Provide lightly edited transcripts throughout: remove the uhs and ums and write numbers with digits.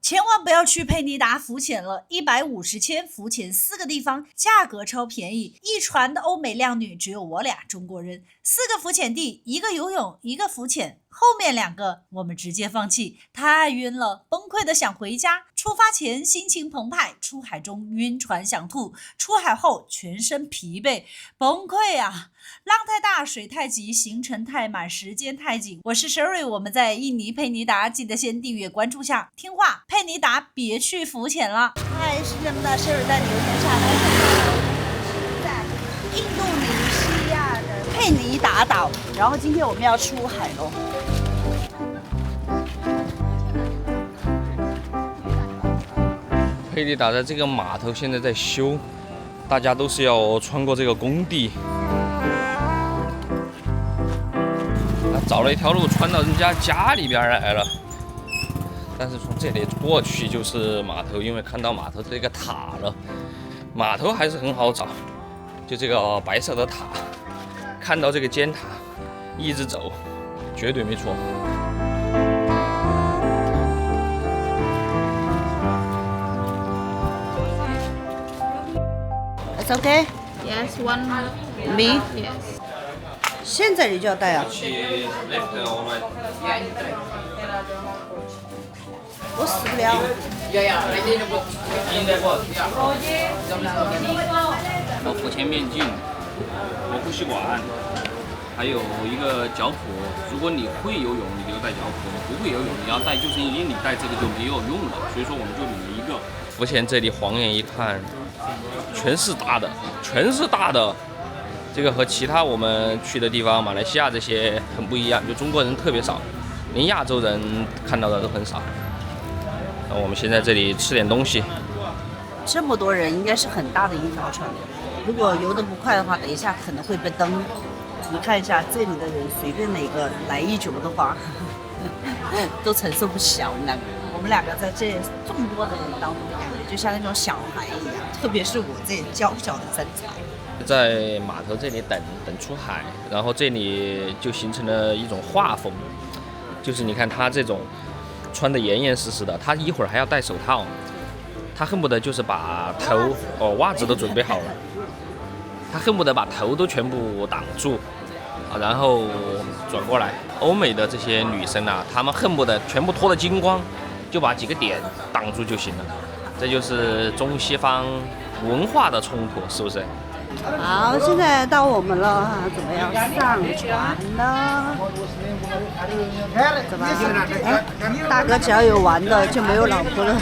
千万不要去佩尼达浮潜了，150千浮潜4个地方，价格超便宜，一船的欧美靓女只有我俩中国人，4个浮潜地，1个游泳，1个浮潜，后面2个我们直接放弃，太晕了，崩溃的想回家。出发前心情澎湃，出海中晕船想吐，出海后全身疲惫，崩溃啊！浪太大，水太急，行程太满，时间太紧。我是 Sherry， 我们在印尼佩尼达，记得先订阅关注下。听话，佩尼达别去浮潜了。嗨，是这么的 Sherry 带你游天下来在印度尼西亚的佩尼达岛，然后今天我们要出海喽。佩尼达的这个码头现在在修，大家都是要穿过这个工地。找了一条路穿到人家家里边来了，但是从这里过去就是码头，因为看到码头这个塔了。码头还是很好找，就这个白色的塔，看到这个尖塔，一直走，绝对没错。It's okay? Yes, one. Me? Yes. 现在你就要带啊？我死不了。我浮潜面镜，我呼吸管，还有一个脚蹼。如果你会游泳，你就带脚蹼；你不会游泳，你要带救生衣，你带这个就没有用了。所以说我们就领了一个。浮潜这里晃眼一看，全是大的，全是大的。这个和其他我们去的地方，马来西亚这些很不一样，就中国人特别少，连亚洲人看到的都很少。那我们先在这里吃点东西。这么多人，应该是很大的一条船。如果游得不快的话，等一下可能会被蹬。你看一下这里的人，随便哪个来一脚的话，都承受不小。我们两个在这众多的人当中的感觉，就像那种小孩一样，特别是我这娇小的身材。在码头这里等出海，然后这里就形成了一种画风，就是你看他这种穿得严严实实的，他一会儿还要戴手套，他恨不得就是把头袜子都准备好了，他恨不得把头都全部挡住啊，然后转过来。欧美的这些女生啊，她们恨不得全部脱得精光，就把几个点挡住就行了。这就是中西方文化的冲突，是不是？好，现在到我们了，怎么样上船呢？怎么？大哥只要有玩的就没有老婆了，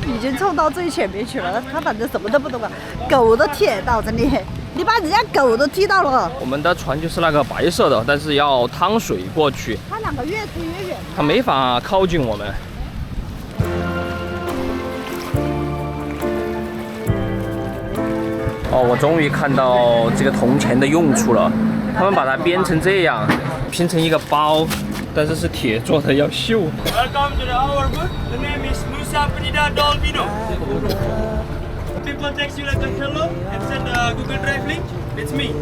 已经冲到最前面去了。他反正什么都不懂啊，狗都踢得到，真的，你把人家狗都踢到了。我们的船就是那个白色的，但是要趟水过去，他两个越推越远，它没法靠近我们。哦，我终于看到这个铜钱的用处了。他们把它编成这样，拼成一个包，但是是铁做的，要锈。Welcome to our boat. The name is Nusa Penida Dolpino. People text you like a hello and send a Google Drive link. It's me.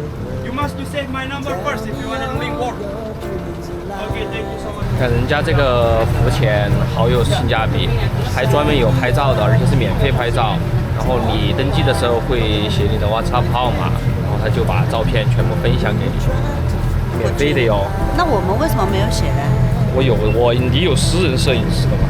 You must to save my number first if you want to link work. Okay, thank you so much. 看人家这个浮潜好有性价比，还专门有拍照的，而且是免费拍照。然后你登记的时候会写你的 WhatsApp 号码，然后他就把照片全部分享给你，免费的哟。那我们为什么没有写呢？你有私人摄影师的吗？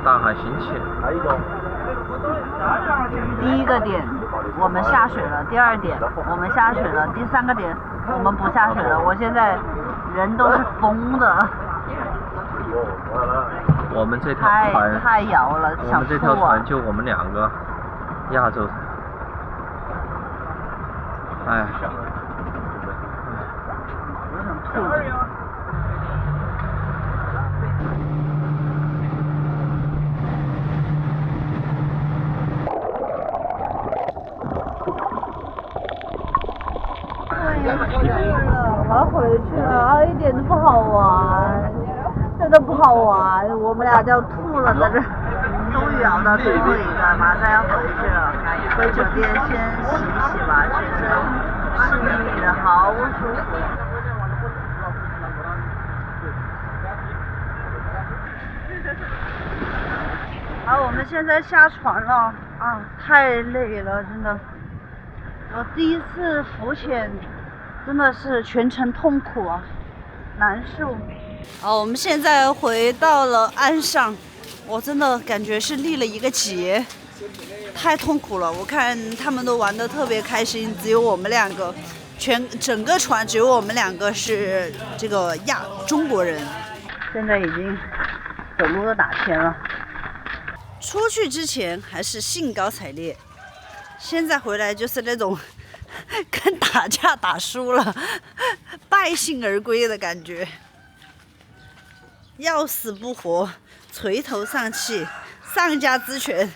大海心切。第一个点我们下水了，第二点我们下水了，第三个点我们不下水了。我现在人都是疯的。我们这条船太摇了，我们这条船就我们2个亚洲人。哎，我想吐。我要回去了，一点都不好玩，真的不好玩，我们俩就要吐了在这。终于熬到最后一个，马上要回去了，回酒店先洗一洗吧，全身湿淋淋的，好不舒服。好，我们现在下船了啊，太累了，真的。我第一次浮潜，真的是全程痛苦啊，难受。好，我们现在回到了岸上，我真的感觉是立了一个结，太痛苦了。我看他们都玩得特别开心，只有我们2个，整个船只有我们2个是这个中国人。现在已经走路都打天了。出去之前还是兴高采烈，现在回来就是那种跟打架打输了，败兴而归的感觉，要死不活，垂头丧气，丧家之犬。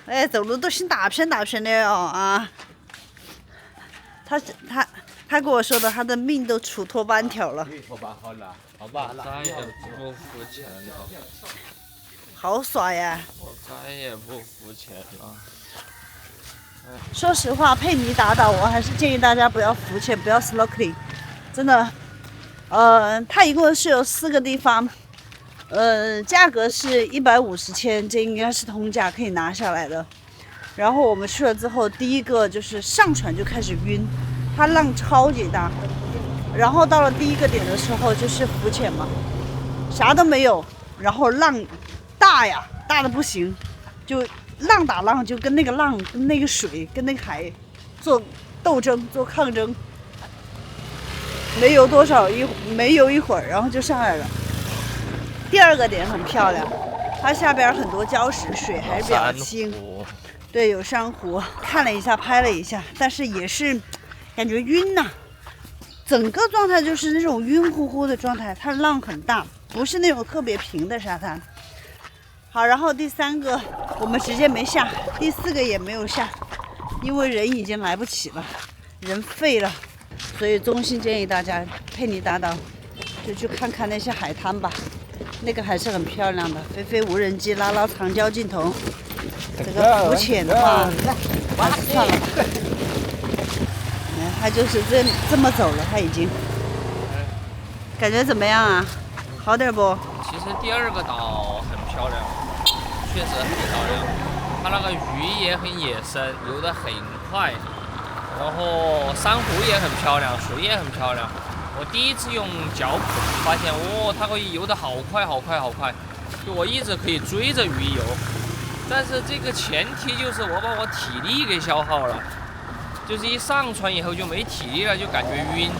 哎，走路都像打偏的哦啊！他跟我说的，他的命都杵脱半条了。好吧，再也不浮潜了。好耍呀！我再也不浮潜了。说实话，佩妮打倒我还是建议大家不要浮潜，不要 snorkeling， 真的。它一共是有4个地方，价格是150千，这应该是通价可以拿下来的。然后我们去了之后，第一个就是上船就开始晕，它浪超级大。然后到了第一个点的时候就是浮潜嘛，啥都没有，然后浪大呀，大的不行，就浪打浪，就跟那个浪、跟那个水、跟那个海做斗争、做抗争。没游一会儿，然后就上来了。第二个点很漂亮，它下边很多礁石，水还比较清。对，有珊瑚，看了一下，拍了一下，但是也是感觉晕呐。整个状态就是那种晕乎乎的状态，它浪很大，不是那种特别平的沙滩。好，然后第3个我们直接没下，第4个也没有下，因为人已经来不及了，人废了。所以衷心建议大家，佩妮打倒就去看看那些海滩吧，那个还是很漂亮的，飞无人机，拉长焦镜头。这个浮潜的话，还是算了吧。他就是这么走了，他已经。感觉怎么样啊？好点不？其实第2个岛很漂亮，确实很漂亮，它那个鱼也很野生，游得很快。然后珊瑚也很漂亮，水也很漂亮。我第一次用脚蹼，发现它可以游得好快，就我一直可以追着鱼游。但是这个前提就是我把我体力给消耗了，就是一上船以后就没体力了，就感觉晕，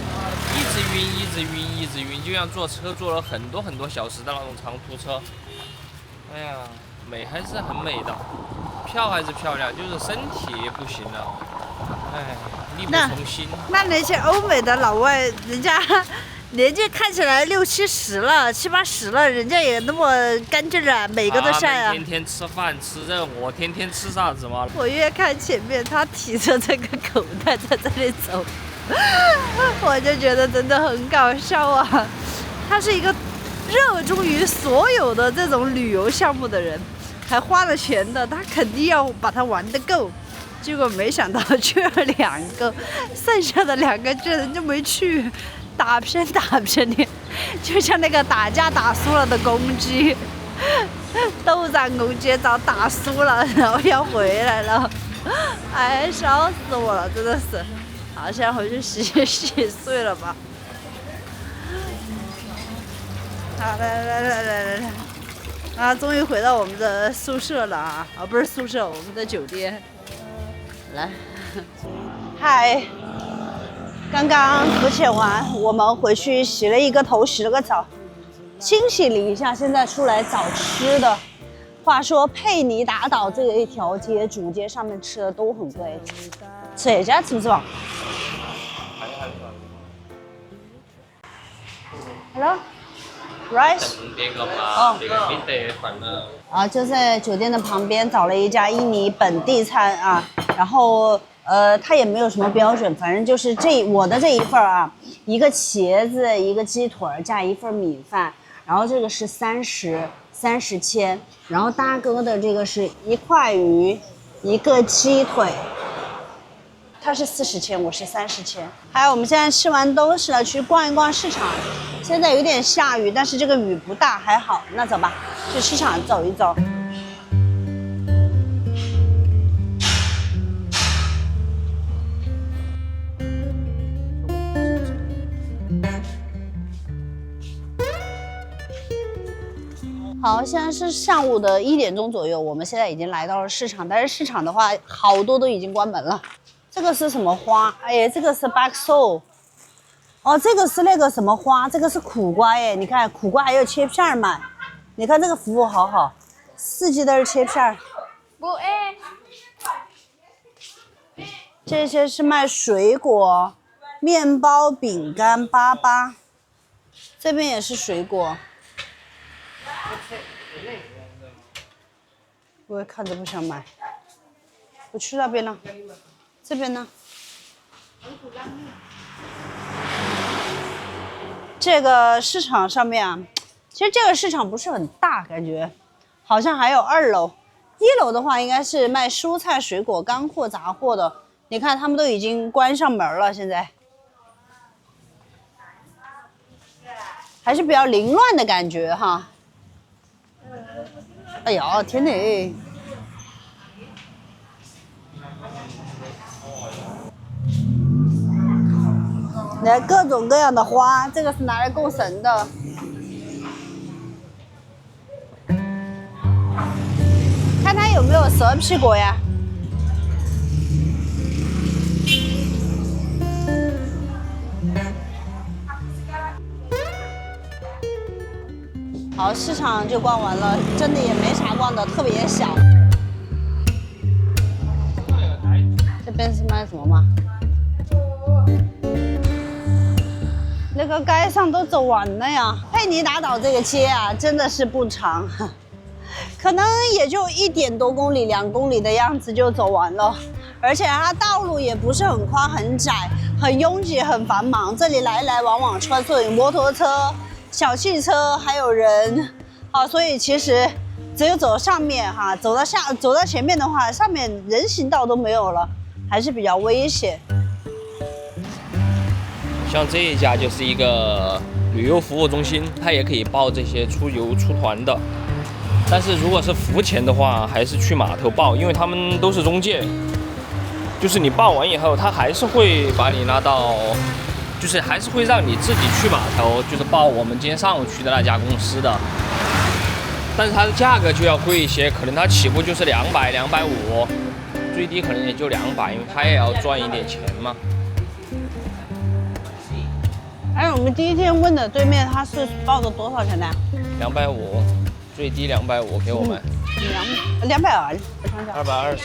一直晕，就像坐车坐了很多小时的那种长途车。哎呀，美还是很美的，漂还是漂亮，就是身体不行了。哎，力不从心。那些欧美的老外，人家年纪看起来60、70了、70、80了，人家也那么干劲啊，每个都晒啊。天天吃饭吃肉，我天天吃啥子嘛？我越看前面，他提着这个口袋在这里走，我就觉得真的很搞笑啊。他是一个热衷于所有的这种旅游项目的人，还花了钱的，他肯定要把它玩得够。结果没想到去了2个，剩下的2个居然就没去，打偏的，就像那个打架打输了的公鸡，斗战公鸡早打输了，然后要回来了，哎，笑死我了，真的是。好，现在回去洗睡了吧。好，来，啊，终于回到我们的宿舍了啊！啊，不是宿舍，我们的酒店。来，嗨，刚刚浮潜完，我们回去洗了一个头，洗了个澡，清洗了一下，现在出来找吃的。话说佩尼达岛这一条街主街上面吃的都很贵，这家吃不吃饱 ？Hello, rice。啊，就在酒店的旁边找了一家印尼本地餐啊，然后它也没有什么标准，反正就是我的这一份啊，一个茄子，一个鸡腿加一份米饭，然后这个是30千，然后大哥的这个是1块鱼，一个鸡腿，它是40千，我是30千。还有我们现在吃完东西了，去逛一逛市场。现在有点下雨，但是这个雨不大，还好。那走吧，去市场走一走。好，现在是上午的1点钟左右，我们现在已经来到了市场，但是市场的话，好多都已经关门了。这个是什么花？哎，这个是 bakso。哦，这个是那个什么花？这个是苦瓜哎，你看苦瓜还有切片卖。你看这个服务好好，4季豆切片。不哎。这些是卖水果，面包、饼干、粑，这边也是水果。我也看着不想买，我去那边了。这边呢？这个市场上面啊，其实这个市场不是很大，感觉好像还有2楼。1楼的话应该是卖蔬菜、水果、干货、杂货的。你看他们都已经关上门了，现在还是比较凌乱的感觉哈。哎呀，天哪！来各种各样的花，这个是拿来供神的。看它有没有蛇皮果呀？好，市场就逛完了，真的也没啥逛的，特别小。这边是卖什么吗？那个街上都走完了呀。佩尼达岛这个街啊，真的是不长，可能也就1点多公里、2公里的样子就走完了。而且它道路也不是很宽、很窄、很拥挤、很繁忙，这里来来往往穿梭有摩托车、小汽车，还有人。好，所以其实只有走上面哈，走到前面的话，上面人行道都没有了，还是比较危险。像这一家就是一个旅游服务中心，它也可以报这些出游出团的。但是如果是浮潜的话，还是去码头报，因为他们都是中介。就是你报完以后，他还是会把你拉到，就是还是会让你自己去码头，就是报我们今天上午去的那家公司的。但是它的价格就要贵一些，可能它起步就是200、250，最低可能也就200，因为它也要赚一点钱嘛。哎，我们第一天问的对面他是报的多少钱呢？250，最低250给我们。220，我想想。225。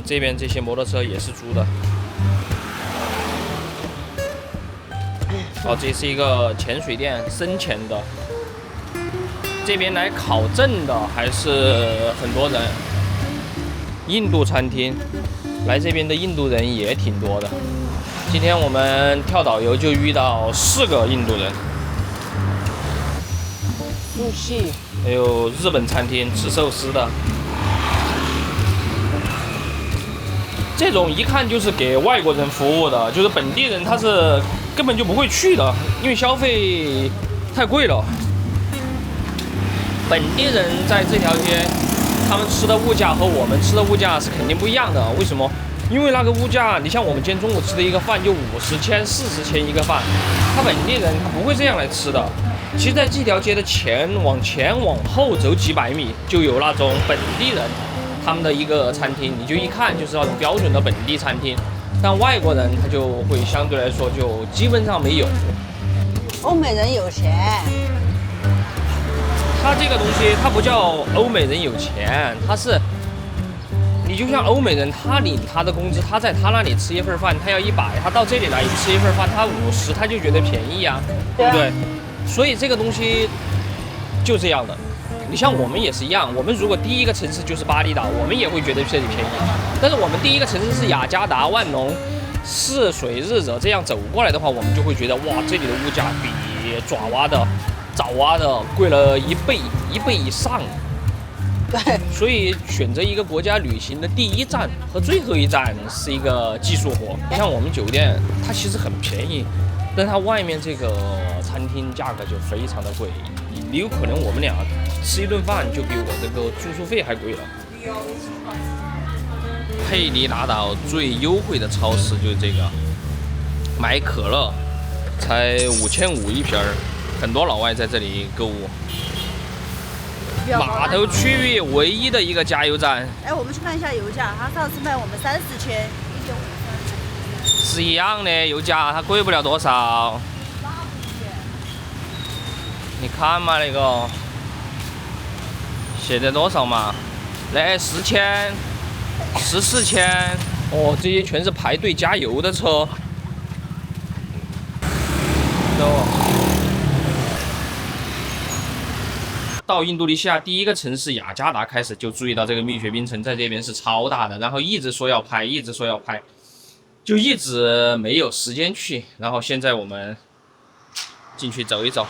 这边这些摩托车也是租的。哦，这是一个潜水店，深潜的。这边来考证的还是很多人。印度餐厅，来这边的印度人也挺多的。今天我们跳导游就遇到4个印度人。还有日本餐厅吃寿司的。这种一看就是给外国人服务的，就是本地人他是根本就不会去的，因为消费太贵了。本地人在这条街，他们吃的物价和我们吃的物价是肯定不一样的。为什么？因为那个物价，你像我们今天中午吃的一个饭就50千、40千一个饭，他本地人他不会这样来吃的。其实在这条街的往前往后走几百米，就有那种本地人他们的一个餐厅，你就一看就是那种标准的本地餐厅。但外国人他就会相对来说就基本上没有。欧美人有钱，他这个东西他不叫欧美人有钱，他是你就像欧美人，他领他的工资，他在他那里吃一份饭，他要100，他到这里来吃一份饭，他50，他就觉得便宜啊，对不对？所以这个东西就这样的。你像我们也是一样，我们如果第一个城市就是巴厘岛，我们也会觉得这里便宜。但是我们第一个城市是雅加达、万隆、泗水、日惹这样走过来的话，我们就会觉得哇，这里的物价比爪哇的、爪哇的贵了1倍以上。对，所以选择一个国家旅行的第一站和最后一站是一个技术活。像我们酒店，它其实很便宜，但它外面这个餐厅价格就非常的贵。你有可能我们俩吃一顿饭就比我这个住宿费还贵了。佩尼达岛最优惠的超市就是这个，买可乐才5500一瓶儿，很多老外在这里购物。码头区域唯一的一个加油站。哎，我们去看一下油价，他上次卖我们3、4千，1.5。是一样的油价，它贵不了多少。你看嘛，那个现在多少嘛？来4000、14千，哦，这些全是排队加油的车。到印度尼西亚第一个城市雅加达开始就注意到这个蜜雪冰城在这边是超大的，然后一直说要拍，就一直没有时间去。然后现在我们进去走一走。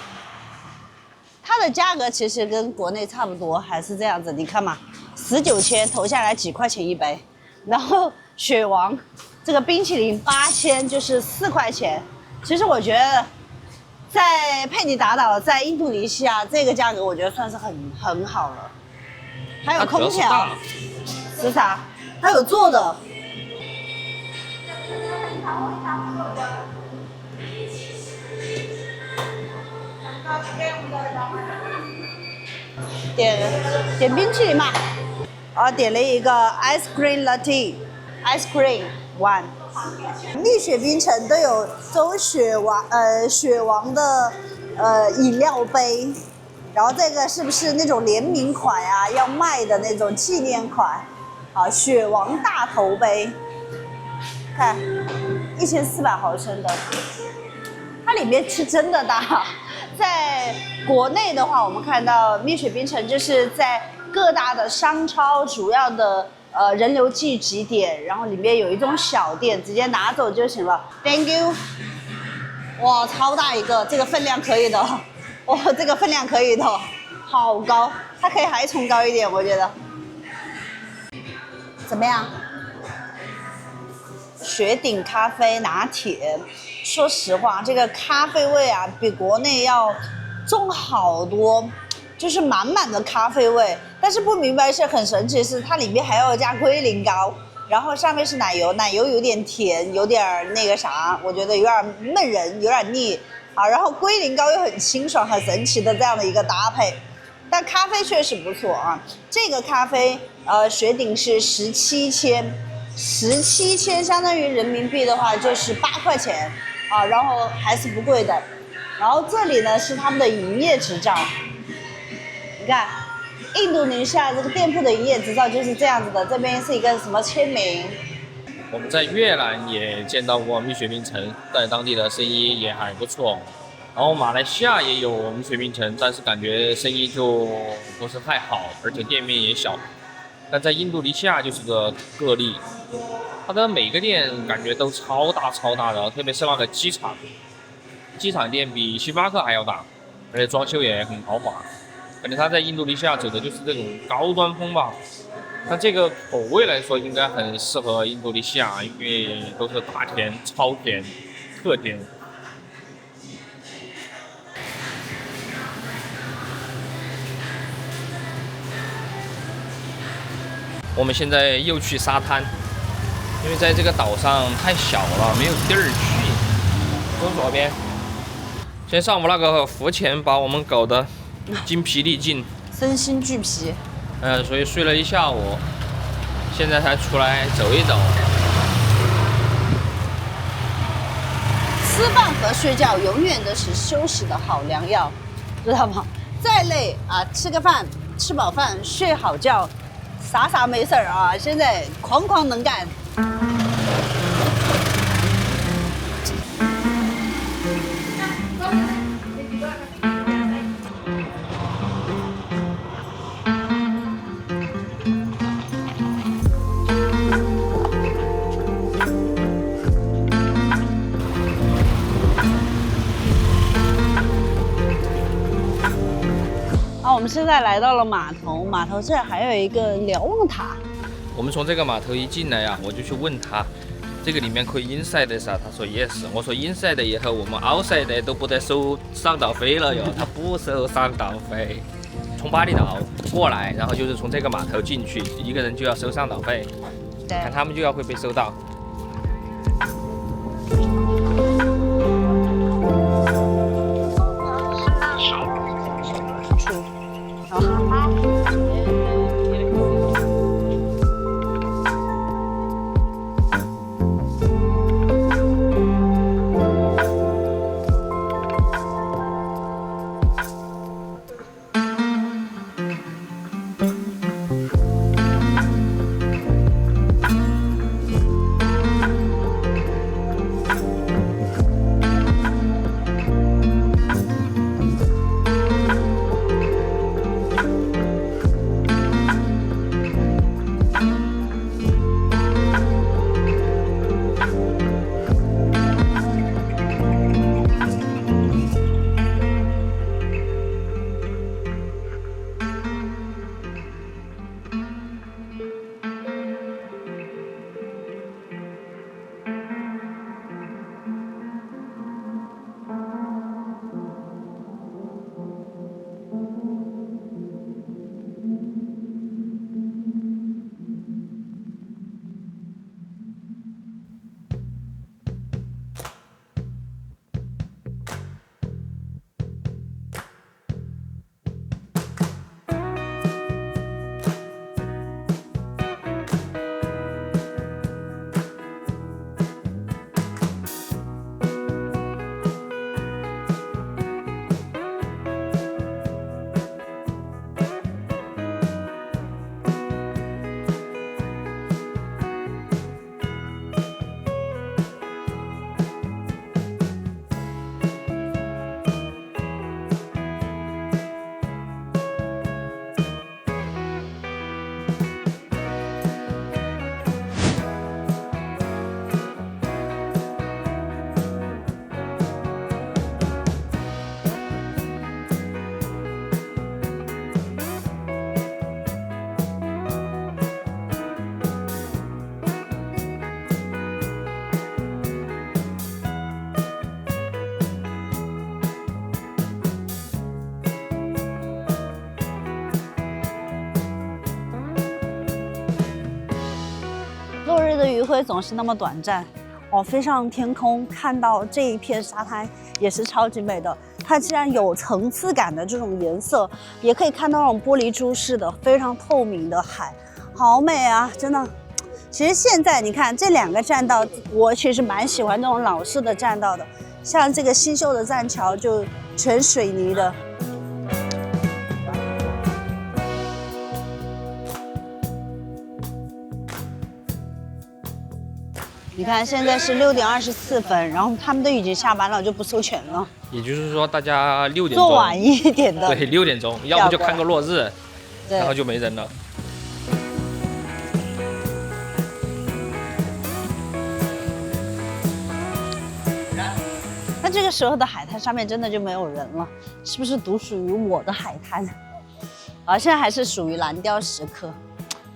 它的价格其实跟国内差不多，还是这样子。你看嘛，19千投下来几块钱一杯，然后雪王这个冰淇淋8000就是4块钱。其实我觉得在佩尼达岛，在印度尼西亚这个价格，我觉得算是很好了。还有空调，是啥？还有坐的。点冰淇淋嘛，点了一个 ice cream latte，ice cream one。蜜雪冰城都有这种雪王的饮料杯，然后这个是不是那种联名款啊？要卖的那种纪念款，雪王大头杯，看1400毫升的，它里面是真的大。在国内的话，我们看到蜜雪冰城就是在各大的商超主要的人流聚集点，然后里面有一种小店，直接拿走就行了。Thank you。哇，超大一个，这个分量可以的。哇，这个分量可以的，好高，它可以还冲高一点，我觉得。怎么样？雪顶咖啡拿铁。说实话，这个咖啡味啊，比国内要重好多，就是满满的咖啡味。但是不明白是很神奇，是它里面还要加龟苓膏，然后上面是奶油，奶油有点甜，有点那个啥，我觉得有点闷人，有点腻啊。然后龟苓膏又很清爽，很神奇的这样的一个搭配。但咖啡确实不错啊，这个咖啡雪顶是17千，17千相当于人民币的话就是8块钱。然后还是不贵的，然后这里呢是他们的营业执照，你看，印度尼西亚这个店铺的营业执照就是这样子的，这边是一个什么签名。我们在越南也见到过蜜雪冰城，在当地的生意也还不错。然后马来西亚也有蜜雪冰城，但是感觉生意就不是太好，而且店面也小。但在印度尼西亚就是个个例。它的每个店感觉都超大的，特别是那个机场店比星巴克还要大，而且装修也很豪华。感觉它在印度尼西亚走的就是这种高端风吧。那这个口味来说，应该很适合印度尼西亚，因为都是大甜、超甜、特甜。我们现在又去沙滩。因为在这个岛上太小了，没有地儿去。走左边，先上午那个浮潜把我们搞得精疲力尽，身心俱疲。所以睡了一下午，现在才出来走一走。吃饭和睡觉永远都是休息的好良药，知道吗？再累啊，吃个饭，吃饱饭，睡好觉，啥没事儿啊。现在哐能干。我们现在来到了码头，码头这儿还有一个瞭望塔。我们从这个码头一进来呀，我就去问他，这个里面可以 inside 噻？他说 yes。我说 inside 以后我们 outside 都不得收上岛费了哟，他不收上岛费。从巴厘岛过来，然后就是从这个码头进去，一个人就要收上岛费。对，看他们就要会被收到。余晖总是那么短暂。飞上天空，看到这一片沙滩也是超级美的。它既然有层次感的这种颜色，也可以看到那种玻璃珠似的非常透明的海，好美啊！真的。其实现在你看这两个栈道，我其实蛮喜欢这种老式的栈道的，像这个新修的栈桥就全水泥的。你看，现在是6点24分，然后他们都已经下班了，就不收钱了。也就是说，大家6点钟做晚一点的，对，6点钟，要不就看个落日，对，然后就没人了。那这个时候的海滩上面真的就没有人了，是不是独属于我的海滩？现在还是属于蓝雕时刻。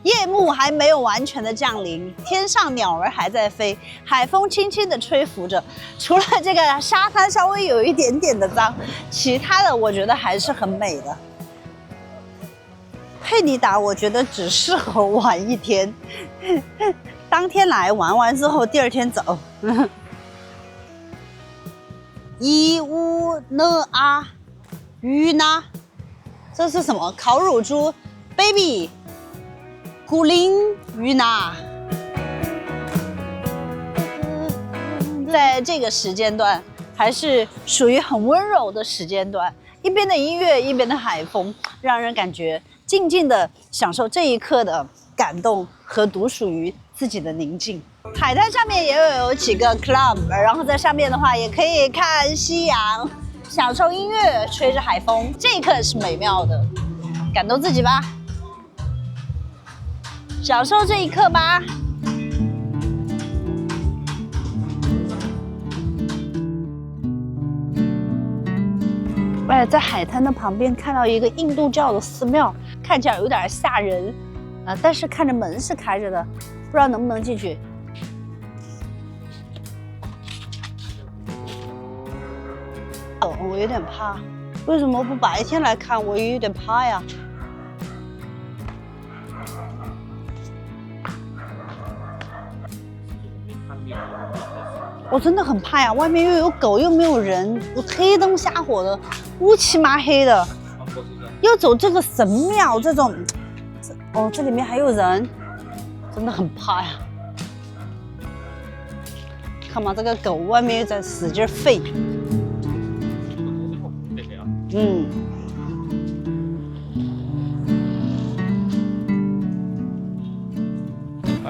夜幕还没有完全的降临，天上鸟儿还在飞，海风轻轻地吹拂着。除了这个沙滩稍微有一点点的脏，其他的我觉得还是很美的。佩尼达我觉得只适合玩一天，当天来玩完之后，第二天走。伊乌呢啊，鱼呢？这是什么？烤乳猪 ，baby， 古灵鱼呢？在这个时间段，还是属于很温柔的时间段，一边的音乐，一边的海风，让人感觉静静的享受这一刻的感动和独属于自己的宁静。海滩上面也有几个 club， 然后在上面的话也可以看夕阳，享受音乐，吹着海风，这一刻是美妙的。感动自己吧，享受这一刻吧。在海滩的旁边看到一个印度教的寺庙，看起来有点吓人，但是看着门是开着的，不知道能不能进去。我有点怕，为什么不白天来看？我也有点怕呀。我真的很怕呀，外面又有狗又没有人，我黑灯瞎火的，乌漆麻黑的，又走这个神庙这种，哦，这里面还有人，真的很怕呀。看嘛，这个狗外面又在使劲吠。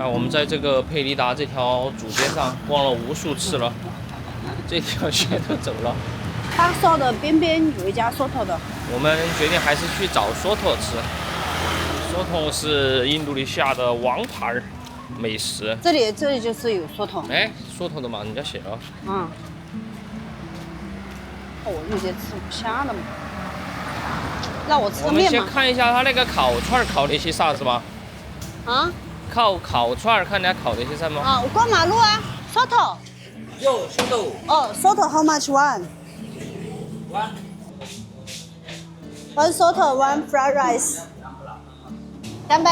我们在这个佩里达这条主街上逛了无数次了，这条街都走了。巴萨的边边有一家 Soto 的，我们决定还是去找 Soto 吃。Soto 是印度尼西亚的王牌美食。这里就是有 Soto。哎，Soto 的嘛，人家写了。我有点吃不下了嘛。让我吃我们个面嘛。先看一下他那个烤串烤的些啥子吗？啊？烤串看人家烤的些什么？我过马路啊 ，Soto。Yo, Soto. Oh, Soto, how much one? One Soto, one fried rice. 干杯！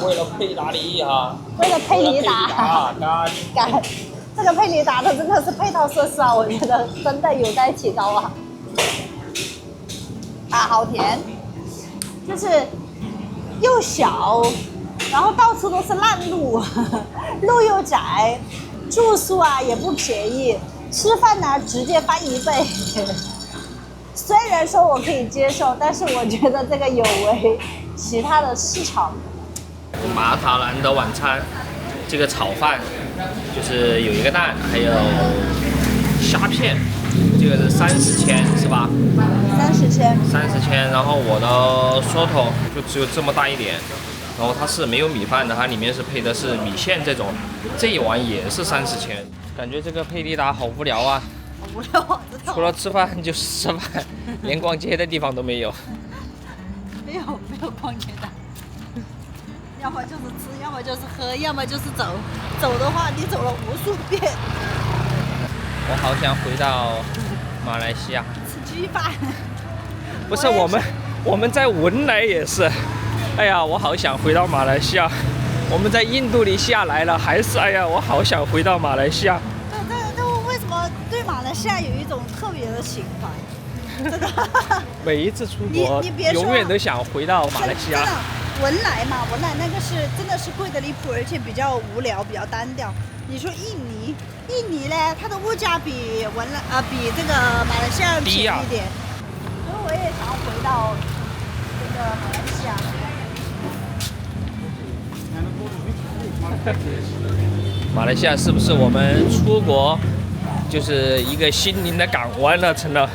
为了佩达利哈，为了佩里达，干，这个佩里达的真的是配套设施啊，我觉得真的有待提高啊。好甜，就是又小，然后到处都是烂路，路又窄，住宿啊也不便宜，吃饭呢直接翻1倍。虽然说我可以接受，但是我觉得这个有违其他的市场。马塔兰的晚餐，这个炒饭就是有一个蛋，还有虾片，这个是30千是吧？30千。30千，然后我的 Soto 就只有这么大一点，然后它是没有米饭的，它里面是配的是米线这种，这一碗也是30千。感觉这个佩里达好无聊啊，好无聊啊！除了吃饭就是吃饭，连逛街的地方都没有。没有逛街的。要么就是吃，要么就是喝，要么就是走。走的话，你走了无数遍。我好想回到马来西亚。吃鸡饭。不是我们在文莱也是。哎呀，我好想回到马来西亚。我们在印度尼西亚来了，还是哎呀，我好想回到马来西亚。对，我为什么对马来西亚有一种特别的情怀？真的。每一次出国，你别说，永远都想回到马来西亚。文莱嘛，文莱那个是真的是贵的离谱，而且比较无聊，比较单调。你说印尼呢，它的物价比比这个马来西亚便宜一点，所以我也想要回到这个马来西亚。马来西亚是不是我们出国就是一个心灵的港湾了？成了。